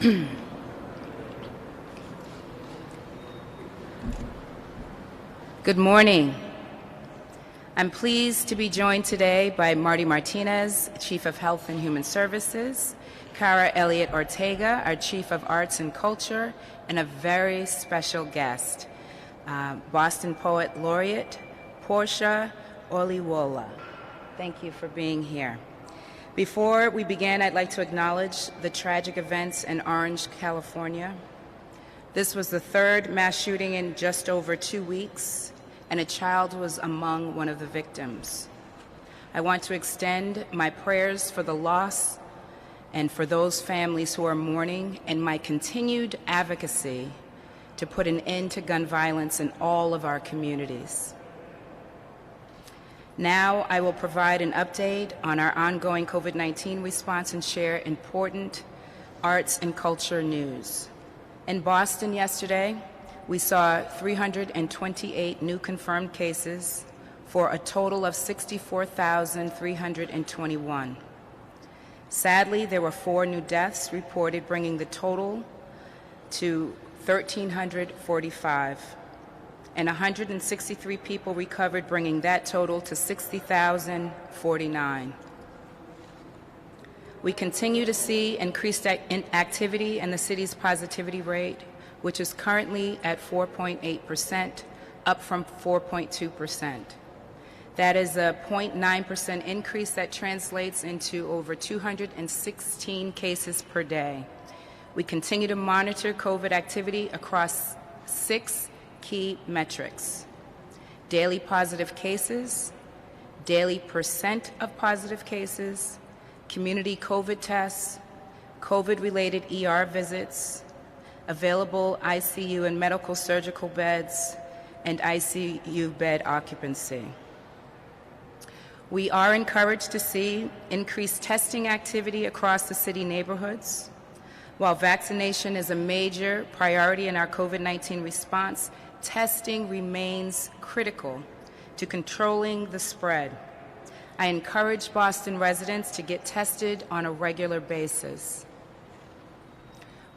Good morning. I'm pleased to be joined today by Marty Martinez, Chief of Health and Human Services, Cara Elliott Ortega, our Chief of Arts and Culture, and a very special guest, Boston Poet Laureate Portia Oliwola. Thank you for being here. Before we begin, I'd like to acknowledge the tragic events in Orange, California. This was the third mass shooting in just over 2 weeks, and a child was among one of the victims. I want to extend my prayers for the loss and for those families who are mourning, and my continued advocacy to put an end to gun violence in all of our communities. Now I will provide an update on our ongoing COVID-19 response and share important arts and culture news. In Boston yesterday, we saw 328 new confirmed cases for a total of 64,321. Sadly, there were 4 new deaths reported, bringing the total to 1,345, and 163 people recovered, bringing that total to 60,049. We continue to see increased activity in the city's positivity rate, which is currently at 4.8%, up from 4.2%. That is a 0.9% increase that translates into over 216 cases per day. We continue to monitor COVID activity across 6 key metrics: daily positive cases, daily percent of positive cases, community COVID tests, COVID-related ER visits, available ICU and medical surgical beds, and ICU bed occupancy. We are encouraged to see increased testing activity across the city neighborhoods. While vaccination is a major priority in our COVID-19 response, testing remains critical to controlling the spread. I encourage Boston residents to get tested on a regular basis.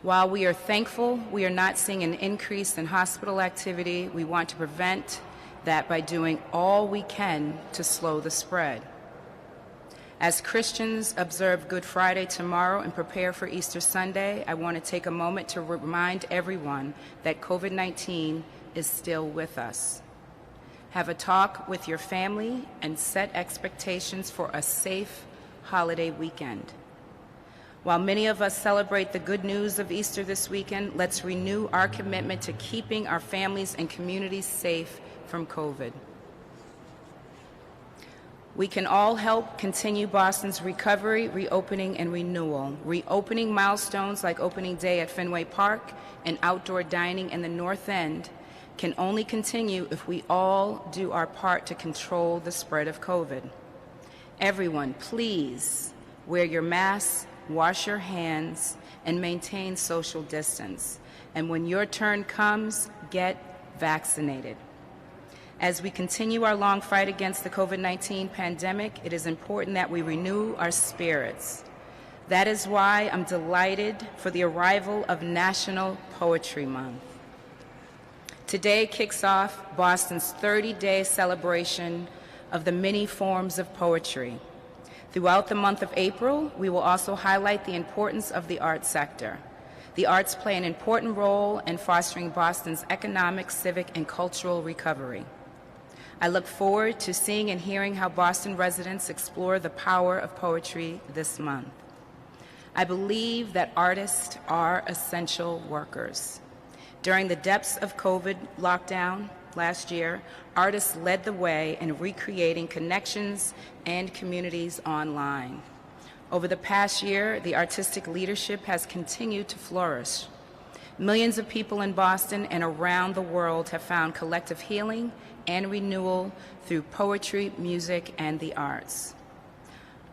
While we are thankful we are not seeing an increase in hospital activity, we want to prevent that by doing all we can to slow the spread. As Christians observe Good Friday tomorrow and prepare for Easter Sunday, I want to take a moment to remind everyone that COVID-19 is still with us. Have a talk with your family and set expectations for a safe holiday weekend. While many of us celebrate the good news of Easter this weekend, let's renew our commitment to keeping our families and communities safe from COVID. We can all help continue Boston's recovery, reopening, and renewal. Reopening milestones like opening day at Fenway Park and outdoor dining in the North End can only continue if we all do our part to control the spread of COVID. Everyone, please wear your masks, wash your hands, and maintain social distance. And when your turn comes, get vaccinated. As we continue our long fight against the COVID-19 pandemic, it is important that we renew our spirits. That is why I'm delighted for the arrival of National Poetry Month. Today kicks off Boston's 30-day celebration of the many forms of poetry. Throughout the month of April, we will also highlight the importance of the arts sector. The arts play an important role in fostering Boston's economic, civic, and cultural recovery. I look forward to seeing and hearing how Boston residents explore the power of poetry this month. I believe that artists are essential workers. During the depths of COVID lockdown last year, artists led the way in recreating connections and communities online. Over the past year, the artistic leadership has continued to flourish. Millions of people in Boston and around the world have found collective healing and renewal through poetry, music, and the arts.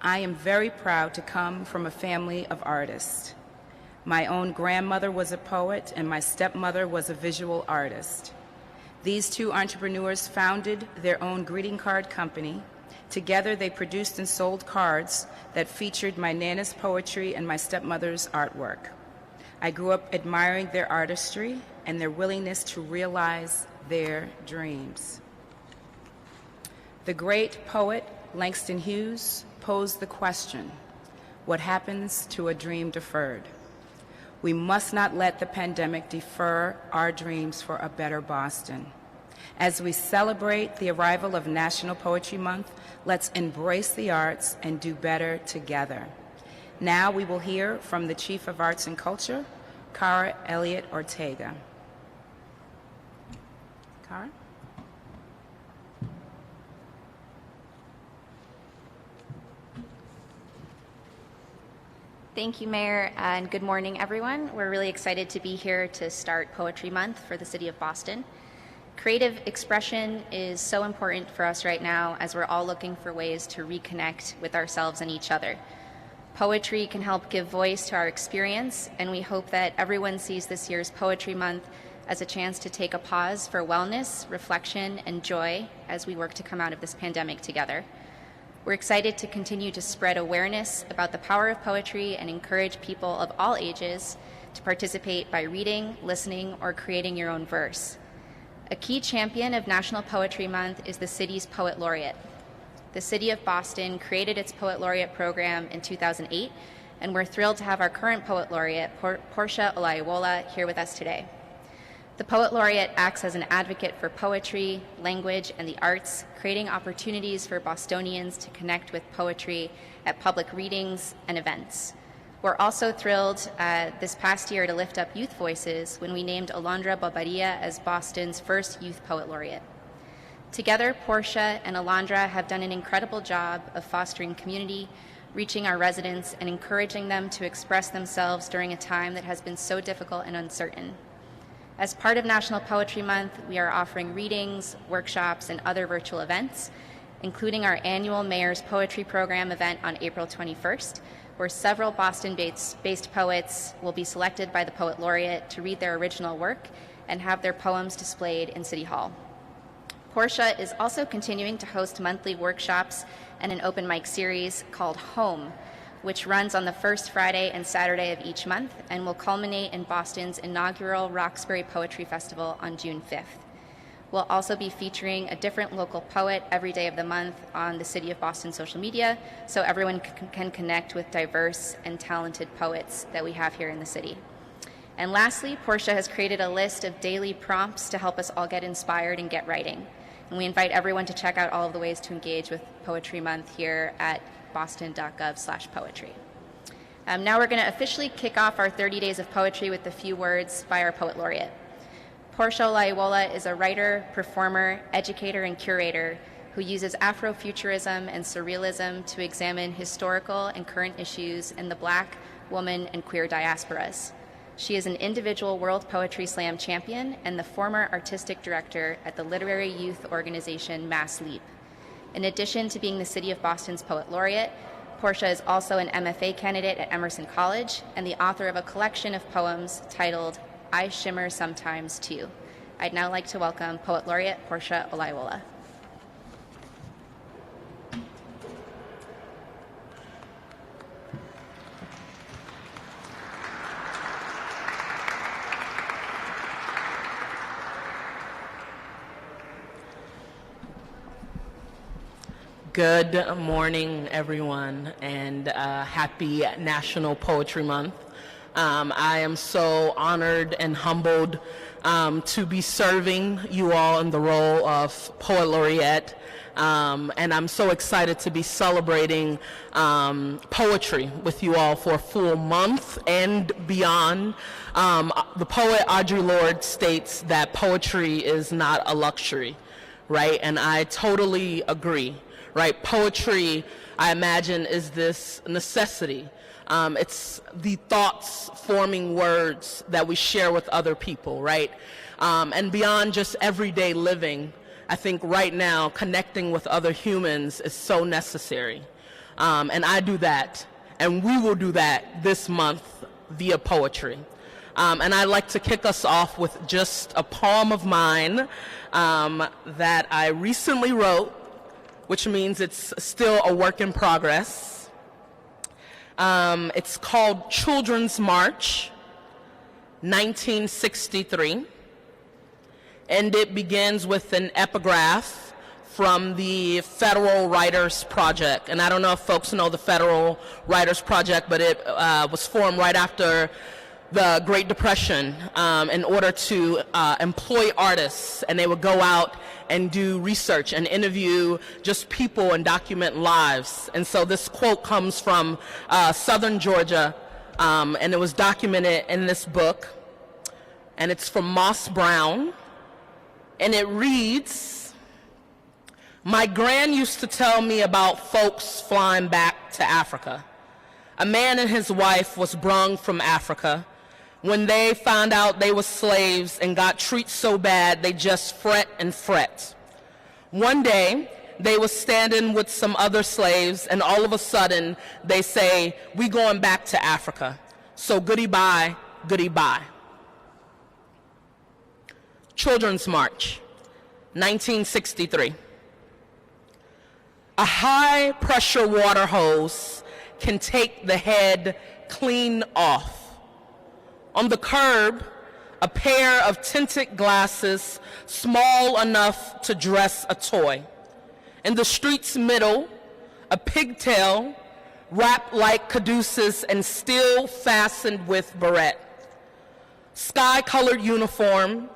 I am very proud to come from a family of artists. My own grandmother was a poet, and my stepmother was a visual artist. These two entrepreneurs founded their own greeting card company. Together, they produced and sold cards that featured my Nana's poetry and my stepmother's artwork. I grew up admiring their artistry and their willingness to realize their dreams. The great poet Langston Hughes posed the question, what happens to a dream deferred? We must not let the pandemic defer our dreams for a better Boston. As we celebrate the arrival of National Poetry Month, let's embrace the arts and do better together. Now we will hear from the Chief of Arts and Culture, Cara Elliott Ortega. Cara? Thank you, Mayor, and good morning, everyone. We're really excited to be here to start Poetry Month for the City of Boston. Creative expression is so important for us right now as we're all looking for ways to reconnect with ourselves and each other. Poetry can help give voice to our experience, and we hope that everyone sees this year's Poetry Month as a chance to take a pause for wellness, reflection, and joy as we work to come out of this pandemic together. We're excited to continue to spread awareness about the power of poetry and encourage people of all ages to participate by reading, listening, or creating your own verse. A key champion of National Poetry Month is the city's Poet Laureate. The City of Boston created its Poet Laureate program in 2008, and we're thrilled to have our current Poet Laureate, Portia Olayiwola, here with us today. The Poet Laureate acts as an advocate for poetry, language, and the arts, creating opportunities for Bostonians to connect with poetry at public readings and events. We're also thrilled this past year to lift up youth voices when we named Alondra Barbaria as Boston's first Youth Poet Laureate. Together, Portia and Alondra have done an incredible job of fostering community, reaching our residents, and encouraging them to express themselves during a time that has been so difficult and uncertain. As part of National Poetry Month, we are offering readings, workshops, and other virtual events, including our annual Mayor's Poetry Program event on April 21st, where several Boston-based poets will be selected by the Poet Laureate to read their original work and have their poems displayed in City Hall. Portia is also continuing to host monthly workshops and an open mic series called Home, which runs on the first Friday and Saturday of each month and will culminate in Boston's inaugural Roxbury Poetry Festival on June 5th. We'll also be featuring a different local poet every day of the month on the City of Boston social media, so everyone can connect with diverse and talented poets that we have here in the city. And lastly, Portia has created a list of daily prompts to help us all get inspired and get writing. And we invite everyone to check out all of the ways to engage with Poetry Month here at boston.gov/poetry. Now we're going to officially kick off our 30 days of poetry with a few words by our Poet Laureate. Portia Olayiwola is a writer, performer, educator, and curator who uses Afrofuturism and surrealism to examine historical and current issues in the Black, woman, and queer diasporas. She is an individual World Poetry Slam champion and the former artistic director at the literary youth organization Mass Leap. In addition to being the City of Boston's Poet Laureate, Portia is also an MFA candidate at Emerson College and the author of a collection of poems titled I Shimmer Sometimes Too. I'd now like to welcome Poet Laureate Portia Olayiwola. Good morning, everyone, and happy National Poetry Month. I am so honored and humbled to be serving you all in the role of Poet Laureate, and I'm so excited to be celebrating poetry with you all for a full month and beyond. The poet Audre Lorde states that poetry is not a luxury, right? And I totally agree. Right, poetry, I imagine, is this necessity. It's the thoughts forming words that we share with other people, right? And beyond just everyday living, I think right now connecting with other humans is so necessary. And I do that, and we will do that this month via poetry. And I'd like to kick us off with just a poem of mine that I recently wrote, which means it's still a work in progress. It's called Children's March, 1963, and it begins with an epigraph from the Federal Writers Project. And I don't know if folks know the Federal Writers Project, but it was formed right after the Great Depression in order to employ artists, and they would go out and do research and interview just people and document lives. And so this quote comes from Southern Georgia, and it was documented in this book, and it's from Moss Brown, and it reads, "My gran used to tell me about folks flying back to Africa. A man and his wife was brung from Africa. When they found out they were slaves and got treated so bad, they just fret and fret. One day, they were standing with some other slaves, and all of a sudden, they say, 'We going back to Africa. So goodie bye, goodie bye.'" Children's March, 1963. "A high-pressure water hose can take the head clean off. On the curb, a pair of tinted glasses small enough to dress a toy. In the street's middle, a pigtail wrapped like caduceus and still fastened with barrette. Sky-colored uniform,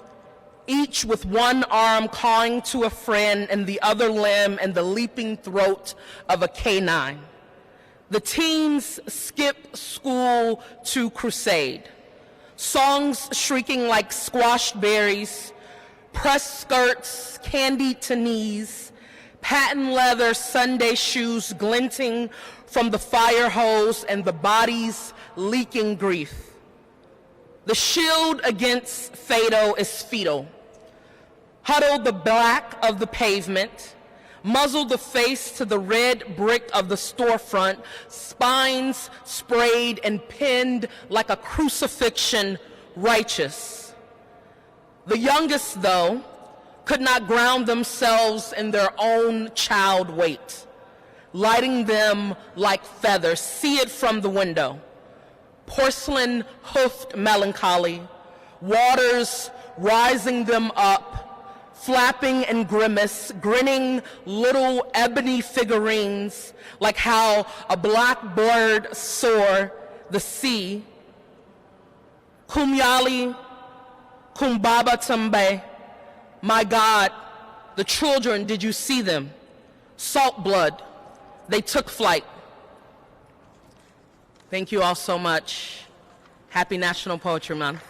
each with one arm calling to a friend and the other limb in the leaping throat of a canine. The teens skip school to crusade. Songs shrieking like squashed berries, pressed skirts candied to knees, patent leather Sunday shoes glinting from the fire hose and the bodies leaking grief. The shield against fatal is fetal. Huddle the black of the pavement, muzzle the face to the red brick of the storefront, spines sprayed and pinned like a crucifixion righteous. The youngest, though, could not ground themselves in their own child weight, lighting them like feathers. See it from the window. Porcelain hoofed melancholy, waters rising them up, flapping and grimace, grinning little ebony figurines, like how a black bird soar the sea. Kumyali, Kumbaba Tumbe, my God, the children, did you see them? Salt blood, they took flight." Thank you all so much. Happy National Poetry Month.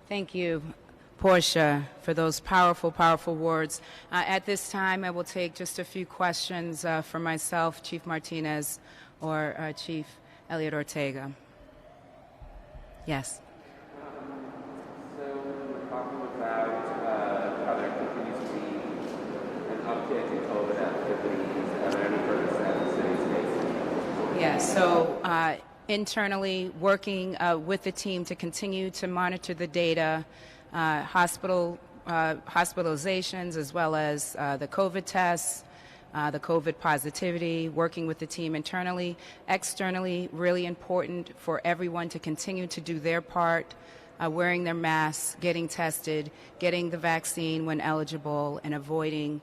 Thank you, Portia, for those powerful, powerful words. At this time, I will take just a few questions for myself, Chief Martinez, or Chief Elliot Ortega. Yes. So we're talking about how there continues to be an uptick in COVID activities. Are there any further steps the city is facing? Yes, so internally working with the team to continue to monitor the data, hospitalizations, as well as the COVID tests, the COVID positivity, working with the team internally. Externally, really important for everyone to continue to do their part, wearing their masks, getting tested, getting the vaccine when eligible, and avoiding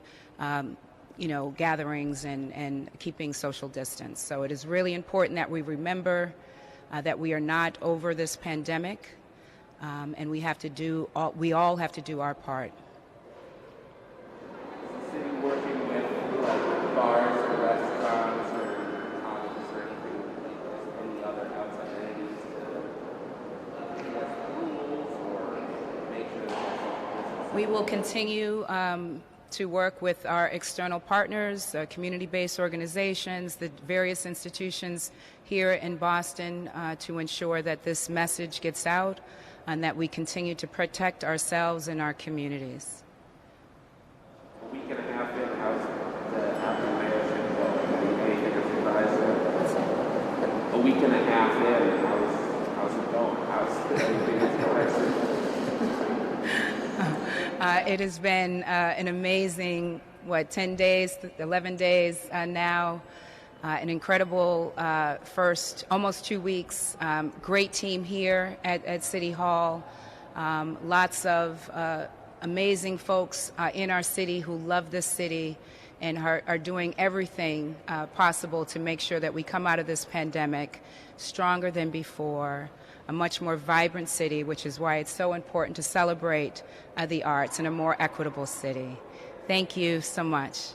gatherings and keeping social distance. So it is really important that we remember that we are not over this pandemic, and we all have to do our part. Is the city working with like bars or restaurants or homes or anything like any other outside entities to enforce the rules or make sure that We will continue to work with our external partners, community-based organizations, the various institutions here in Boston to ensure that this message gets out and that we continue to protect ourselves and our communities. a week and a half in, how's the after the mayor should go? Anything to surprise you? A week and a half in, how's it going? How's anything that's going? It has been an amazing 10 days, 11 days now. An incredible first almost 2 weeks. Great team here at City Hall. Lots of amazing folks in our city who love this city and are doing everything possible to make sure that we come out of this pandemic stronger than before, a much more vibrant city, which is why it's so important to celebrate the arts in a more equitable city. Thank you so much.